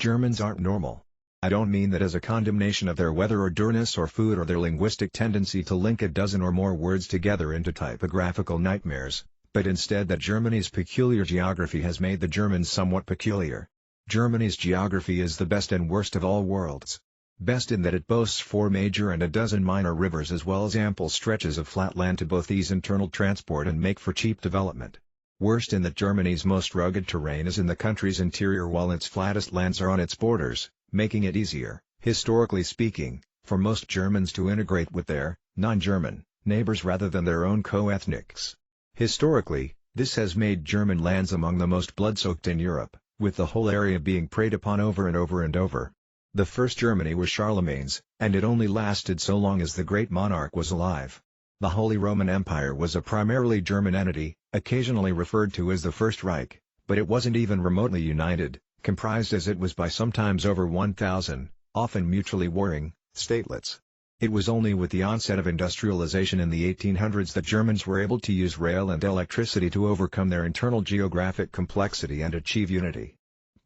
Germans aren't normal. I don't mean that as a condemnation of their weather or dearness or food or their linguistic tendency to link a dozen or more words together into typographical nightmares, but instead that Germany's peculiar geography has made the Germans somewhat peculiar. Germany's geography is the best and worst of all worlds. Best in that it boasts 4 major and a dozen minor rivers as well as ample stretches of flat land to both ease internal transport and make for cheap development. Worst in that Germany's most rugged terrain is in the country's interior while its flattest lands are on its borders, making it easier, historically speaking, for most Germans to integrate with their non-German neighbors rather than their own co-ethnics. Historically, this has made German lands among the most blood-soaked in Europe, with the whole area being preyed upon over and over and over. The first Germany was Charlemagne's, and it only lasted so long as the great monarch was alive. The Holy Roman Empire was a primarily German entity, occasionally referred to as the First Reich, but it wasn't even remotely united, comprised as it was by sometimes over 1,000, often mutually warring, statelets. It was only with the onset of industrialization in the 1800s that Germans were able to use rail and electricity to overcome their internal geographic complexity and achieve unity.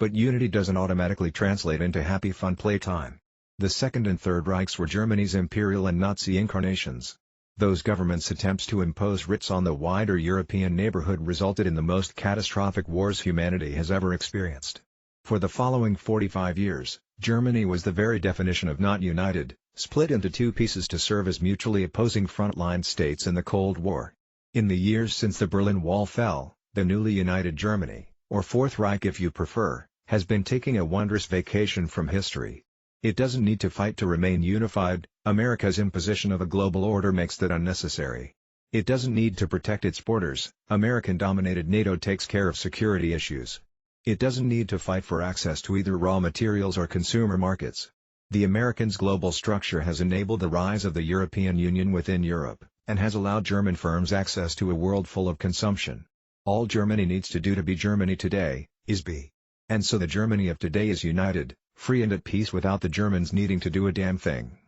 But unity doesn't automatically translate into happy fun playtime. The Second and Third Reichs were Germany's imperial and Nazi incarnations. Those governments' attempts to impose writs on the wider European neighborhood resulted in the most catastrophic wars humanity has ever experienced. For the following 45 years, Germany was the very definition of not united, split into 2 pieces to serve as mutually opposing frontline states in the Cold War. In the years since the Berlin Wall fell, the newly united Germany, or Fourth Reich if you prefer, has been taking a wondrous vacation from history. It doesn't need to fight to remain unified. America's imposition of a global order makes that unnecessary. It doesn't need to protect its borders. American-dominated NATO takes care of security issues. It doesn't need to fight for access to either raw materials or consumer markets. The Americans' global structure has enabled the rise of the European Union within Europe, and has allowed German firms access to a world full of consumption. All Germany needs to do to be Germany today, is be. And so the Germany of today is united, free and at peace without the Germans needing to do a damn thing.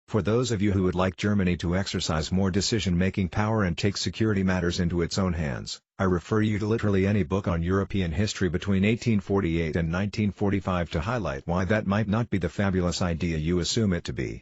For those of you who would like Germany to exercise more decision-making power and take security matters into its own hands, I refer you to literally any book on European history between 1848 and 1945 to highlight why that might not be the fabulous idea you assume it to be.